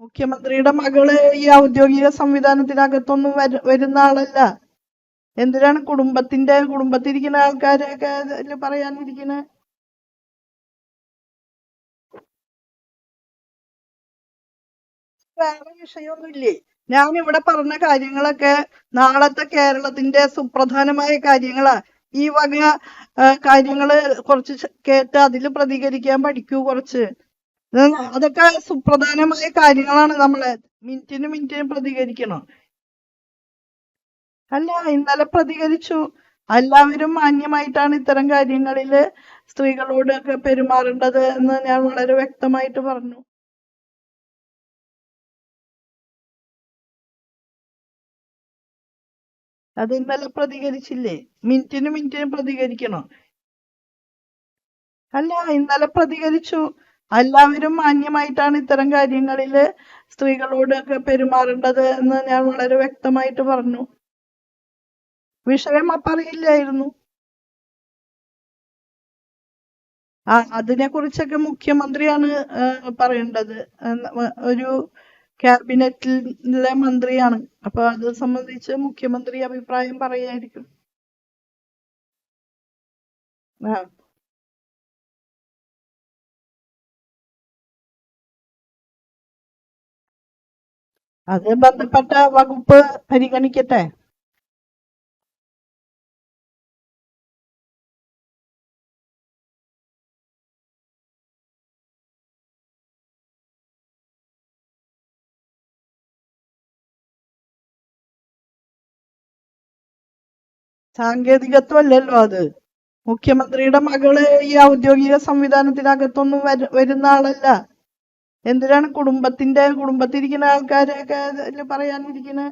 മുഖ്യമന്ത്രിയുടെ മകള് ഈ ഔദ്യോഗിക സംവിധാനത്തിനകത്തൊന്നും വരുന്ന ആളല്ല. എന്തിനാണ് കുടുംബത്തിരിക്കുന്ന ആൾക്കാരെയൊക്കെ ഇതില് പറയാനിരിക്കണേ? വേറെ വിഷയമൊന്നുമില്ലേ? ഞാൻ ഇവിടെ പറഞ്ഞ കാര്യങ്ങളൊക്കെ നാളത്തെ കേരളത്തിന്റെ സുപ്രധാനമായ കാര്യങ്ങളാ. ഈ വക കാര്യങ്ങള് കുറച്ച് കേട്ട് അതിൽ പ്രതികരിക്കാൻ പഠിക്കൂ കുറച്ച്. അതൊക്കെ സുപ്രധാനമായ കാര്യങ്ങളാണ്. നമ്മളെ മിനിറ്റിന് പ്രതികരിക്കണം. അല്ല, ഇന്നലെ പ്രതികരിച്ചു. എല്ലാവരും മാന്യമായിട്ടാണ് ഇത്തരം കാര്യങ്ങളില് സ്ത്രീകളോടൊക്കെ പെരുമാറേണ്ടത് എന്ന് ഞാൻ വളരെ വ്യക്തമായിട്ട് പറഞ്ഞു. അത് ഇന്നലെ പ്രതികരിച്ചില്ലേ? മിനിറ്റിന് പ്രതികരിക്കണം. അല്ല, ഇന്നലെ പ്രതികരിച്ചു. എല്ലാവരും മാന്യമായിട്ടാണ് ഇത്തരം കാര്യങ്ങളില് സ്ത്രീകളോടൊക്കെ പെരുമാറേണ്ടത് എന്ന് ഞാൻ വളരെ വ്യക്തമായിട്ട് പറഞ്ഞു. വിഷയം അറിയില്ലായിരുന്നു. അതിനെ കുറിച്ചൊക്കെ മുഖ്യമന്ത്രിയാണ് പറയേണ്ടത്. ഒരു ക്യാബിനറ്റിലെ മന്ത്രിയാണ്. അപ്പൊ അത് സംബന്ധിച്ച് മുഖ്യമന്ത്രി അഭിപ്രായം പറയായിരിക്കും. അത് ബന്ധപ്പെട്ട വകുപ്പ് പരിഗണിക്കട്ടെ. സാങ്കേതികത്വമല്ലല്ലോ അത്. മുഖ്യമന്ത്രിയുടെ മകള് ഈ ഔദ്യോഗിക സംവിധാനത്തിനകത്തൊന്നും വരുന്ന ആളല്ല. എന്തിനാണ് കുടുംബത്തിരിക്കുന്ന ആൾക്കാരെയൊക്കെ ഇതില് പറയാനിരിക്കണേ?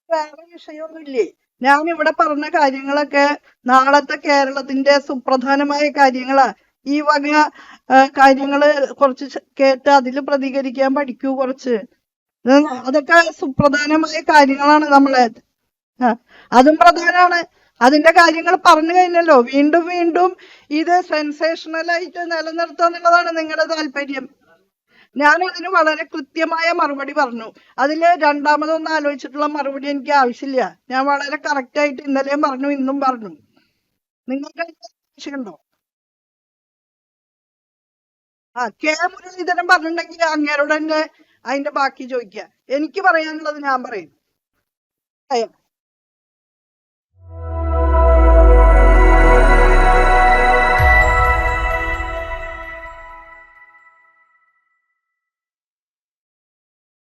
വേറെ വിഷയമൊന്നുമില്ലേ? ഞാൻ ഇവിടെ പറഞ്ഞ കാര്യങ്ങളൊക്കെ നാളത്തെ കേരളത്തിന്റെ സുപ്രധാനമായ കാര്യങ്ങളാ. ഈ വക കാര്യങ്ങള് കുറച്ച് കേട്ട് അതിൽ പ്രതികരിക്കാൻ പഠിക്കൂ കുറച്ച്. അതൊക്കെ സുപ്രധാനമായ കാര്യങ്ങളാണ്. നമ്മളെ അതും പ്രധാനമാണ്. അതിന്റെ കാര്യങ്ങൾ പറഞ്ഞു കഴിഞ്ഞല്ലോ. വീണ്ടും വീണ്ടും ഇത് സെൻസേഷണലായിട്ട് നിലനിർത്താന്നുള്ളതാണ് നിങ്ങളുടെ താല്പര്യം. ഞാൻ അതിന് വളരെ കൃത്യമായ മറുപടി പറഞ്ഞു. അതില് രണ്ടാമതൊന്നും ആലോചിച്ചിട്ടുള്ള മറുപടി എനിക്ക് ആവശ്യമില്ല. ഞാൻ വളരെ കറക്റ്റ് ആയിട്ട് ഇന്നലെയും പറഞ്ഞു, ഇന്നും പറഞ്ഞു. നിങ്ങൾക്ക് ആവശ്യമുണ്ടോ? കെ മുരളീധരൻ പറഞ്ഞിട്ടുണ്ടെങ്കിൽ അങ്ങേരോട് തന്നെ അതിന്റെ ബാക്കി ചോദിക്കുക. എനിക്ക് പറയാനുള്ളത് ഞാൻ പറയും.